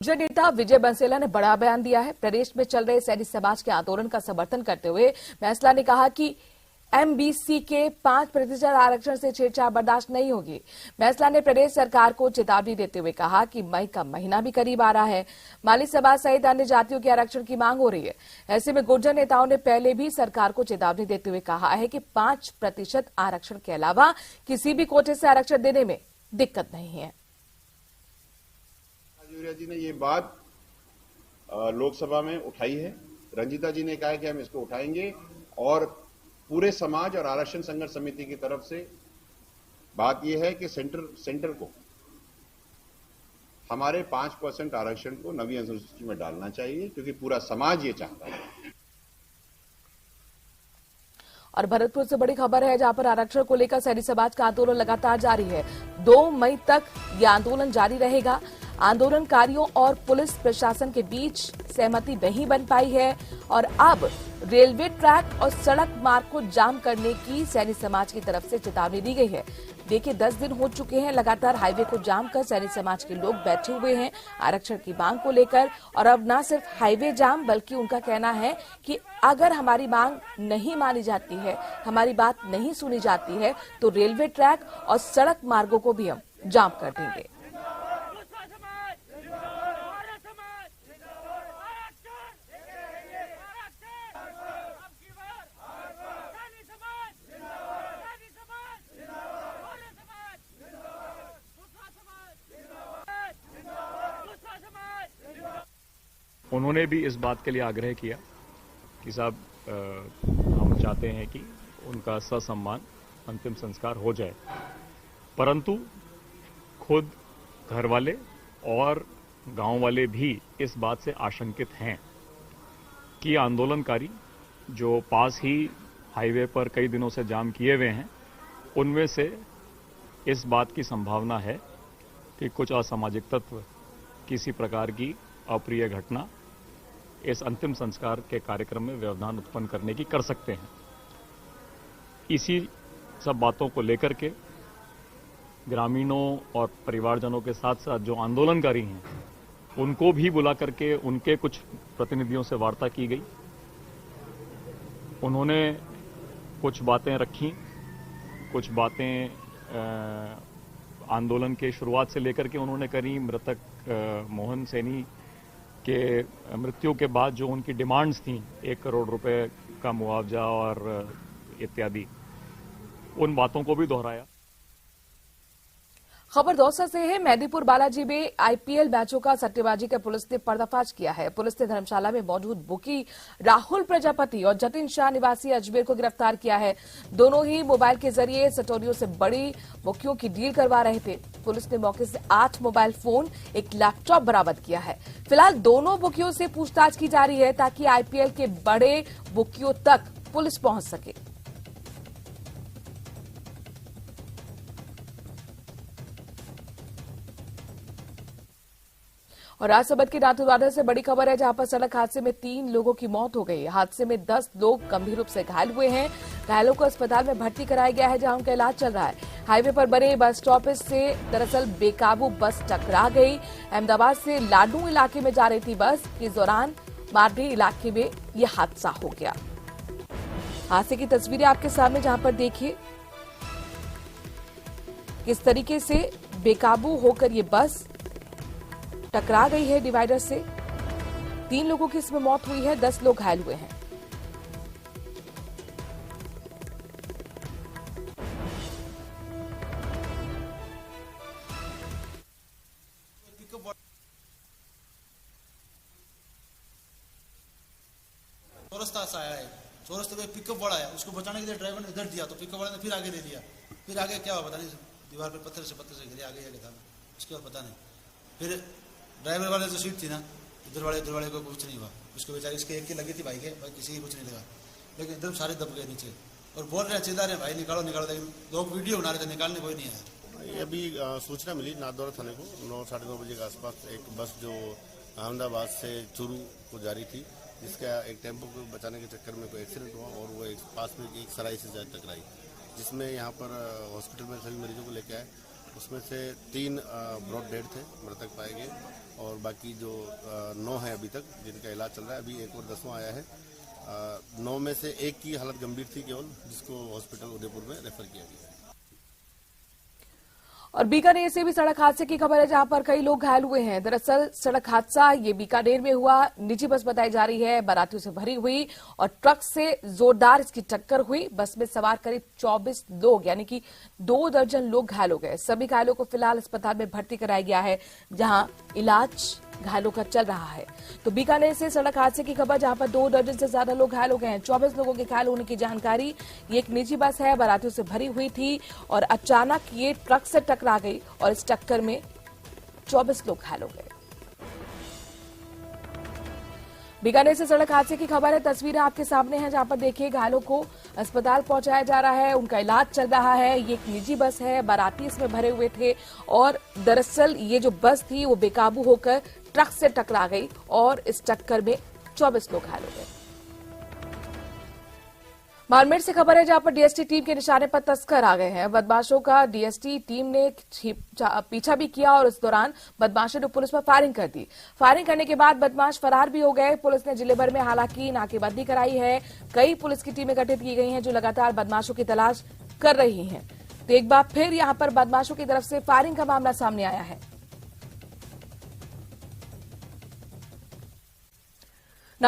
गुर्जर नेता विजय बंसेला ने बड़ा बयान दिया है। प्रदेश में चल रहे सैनिक समाज के आंदोलन का समर्थन करते हुए बंसेला ने कहा कि एमबीसी के 5% आरक्षण से छेड़छाड़ बर्दाश्त नहीं होगी। बंसेला ने प्रदेश सरकार को चेतावनी देते हुए कहा कि मई का महीना भी करीब आ रहा है, माली समाज सहित अन्य जातियों के आरक्षण की मांग हो रही है। ऐसे में गुर्जर नेताओं ने पहले भी सरकार को चेतावनी देते हुए कहा है कि 5% आरक्षण के अलावा किसी भी कोटे से आरक्षण देने में दिक्कत नहीं है। जी ने ये बात लोकसभा में उठाई है। रंजीता जी ने कहा है कि हम इसको उठाएंगे और पूरे समाज और आरक्षण संघर्ष समिति की तरफ से बात यह है कि सेंटर को हमारे 5% आरक्षण को नवी अनुसूची में डालना चाहिए, क्योंकि पूरा समाज ये चाहता है। और भरतपुर से बड़ी खबर है, जहां पर आरक्षण को लेकर सैनिक समाज का आंदोलन लगातार जारी है। 2 मई तक यह आंदोलन जारी रहेगा। आंदोलनकारियों और पुलिस प्रशासन के बीच सहमति नहीं बन पाई है और अब रेलवे ट्रैक और सड़क मार्ग को जाम करने की सैनिक समाज की तरफ से चेतावनी दी गई है। देखिए, 10 दिन हो चुके हैं लगातार हाईवे को जाम कर सैनिक समाज के लोग बैठे हुए हैं आरक्षण की मांग को लेकर। और अब न सिर्फ हाईवे जाम, बल्कि उनका कहना है कि अगर हमारी मांग नहीं मानी जाती है, हमारी बात नहीं सुनी जाती है, तो रेलवे ट्रैक और सड़क मार्गों को भी हम जाम कर देंगे। उन्होंने भी इस बात के लिए आग्रह किया कि साहब हम चाहते हैं कि उनका ससम्मान अंतिम संस्कार हो जाए, परंतु खुद घर वाले और गांव वाले भी इस बात से आशंकित हैं कि आंदोलनकारी जो पास ही हाईवे पर कई दिनों से जाम किए हुए हैं, उनमें से इस बात की संभावना है कि कुछ असामाजिक तत्व किसी प्रकार की अप्रिय घटना इस अंतिम संस्कार के कार्यक्रम में व्यवधान उत्पन्न करने की कर सकते हैं। इसी सब बातों को लेकर के ग्रामीणों और परिवारजनों के साथ साथ जो आंदोलनकारी हैं, उनको भी बुला करके उनके कुछ प्रतिनिधियों से वार्ता की गई। उन्होंने कुछ बातें रखी, कुछ बातें आंदोलन के शुरुआत से लेकर के उन्होंने करी। मृतक मोहन सैनी के मृत्यु के बाद जो उनकी डिमांड्स थी, 1 करोड़ रुपए का मुआवजा और इत्यादि, उन बातों को भी दोहराया। खबर दौसा से है। मेहंदीपुर बालाजी में आईपीएल मैचों का सट्टेबाजी का पुलिस ने पर्दाफाश किया है। पुलिस ने धर्मशाला में मौजूद बुकी राहुल प्रजापति और जतिन शाह निवासी अजमेर को गिरफ्तार किया है। दोनों ही मोबाइल के जरिए सटोरियों से बड़ी बुकियों की डील करवा रहे थे। पुलिस ने मौके से 8 मोबाइल फोन, 1 लैपटॉप बरामद किया है। फिलहाल दोनों बुकियों से पूछताछ की जा रही है ताकि आईपीएल के बड़े बुकियों तक पुलिस पहुंच सके। और राजसमंद के नाथुवादा से बड़ी खबर है, जहां पर सड़क हादसे में 3 लोगों की मौत हो गई। हादसे में 10 लोग गंभीर रूप से घायल हुए हैं। घायलों को अस्पताल में भर्ती कराया गया है, जहां उनका इलाज चल रहा है। हाईवे पर बने बस स्टॉपेज से दरअसल बेकाबू बस टकरा गई। अहमदाबाद से लाडू इलाके में जा रही थी बस, इस दौरान मारडी इलाके में यह हादसा हो गया। हादसे की तस्वीरें आपके सामने, जहां पर देखिए किस तरीके से बेकाबू होकर ये बस टकरा गई है डिवाइडर से। 3 लोगों की इसमें मौत हुई है, 10 लोग घायल हुए हैं। चौरस्ता से आया है, चौरस्ते पे पिकअप वाला है, उसको बचाने के लिए ड्राइवर ने इधर दिया तो पिकअप वाले ने फिर आगे दे दिया। फिर आगे क्या हुआ पता नहीं, दीवार पे पत्थर से गिरे, आगे आगे था, उसके बाद पता नहीं। फिर ड्राइवर वाले जो सीट थी ना, इधर वाले को कुछ नहीं हुआ, उसको बेचारे इसके एक की लगी थी, भाई के भाई किसी की कुछ नहीं लगा, लेकिन एकदम सारे दब गए नीचे और बोल रहे हैं, चिल्ला रहे हैं, भाई निकालो निकालो, लेकिन लोग वीडियो बना रहे थे, निकालने कोई नहीं आया। ये अभी सूचना मिली नाथद्वारा थाने को 9 साढ़े 9 बजे के आसपास एक बस जो अहमदाबाद से चूरू को जा रही थी, जिसका एक टेम्पो को बचाने के चक्कर में कोई एक्सीडेंट हुआ और वो पास में एक सराय से टकराई, जिसमें यहाँ पर हॉस्पिटल में सभी मरीजों को लेकर आए उसमें से 3 ब्रॉड डेड थे, मृतक पाए गए, और बाकी जो 9 है अभी तक जिनका इलाज चल रहा है। अभी एक और 10वां आया है। 9 में से एक की हालत गंभीर थी केवल, जिसको हॉस्पिटल उदयपुर में रेफर किया गया है। और बीकानेर से भी सड़क हादसे की खबर है, जहां पर कई लोग घायल हुए हैं। दरअसल सड़क हादसा ये बीकानेर में हुआ। निजी बस बताई जा रही है, बारातियों से भरी हुई और ट्रक से जोरदार इसकी टक्कर हुई। बस में सवार करीब 24 लोग यानी कि 2 दर्जन लोग घायल हो गए। सभी घायलों को फिलहाल अस्पताल में भर्ती कराया गया है, जहां इलाज घायलों का चल रहा है। तो बीकानेर से सड़क हादसे की खबर, जहां पर 2 दर्जन से ज्यादा लोग घायल हो गए हैं। 24 लोगों के घायल होने की जानकारी। ये एक निजी बस है, बारातियों से भरी हुई थी और अचानक ये ट्रक से टकरा गई और इस टक्कर में 24 लोग घायल हो गए। बीकानेर से सड़क हादसे की खबर है। तस्वीरें आपके सामने हैं, जहां पर देखिए घायलों को अस्पताल पहुंचाया जा रहा है, उनका इलाज चल रहा है। ये एक निजी बस है, बाराती इसमें भरे हुए थे और दरअसल ये जो बस थी वो बेकाबू होकर ट्रक से टकरा गई और इस टक्कर में 24 लोग घायल हो गए। बाड़मेर से खबर है, जहां पर डीएसटी टीम के निशाने पर तस्कर आ गए हैं। बदमाशों का डीएसटी टीम ने पीछा भी किया और इस दौरान बदमाशों ने पुलिस पर फायरिंग कर दी। फायरिंग करने के बाद बदमाश फरार भी हो गए। पुलिस ने जिले भर में हालांकि नाकेबंदी कराई है। कई पुलिस की टीमें गठित की गई हैं, जो लगातार बदमाशों की तलाश कर रही हैं। तो एक बार फिर यहां पर बदमाशों की तरफ से फायरिंग का मामला सामने आया है।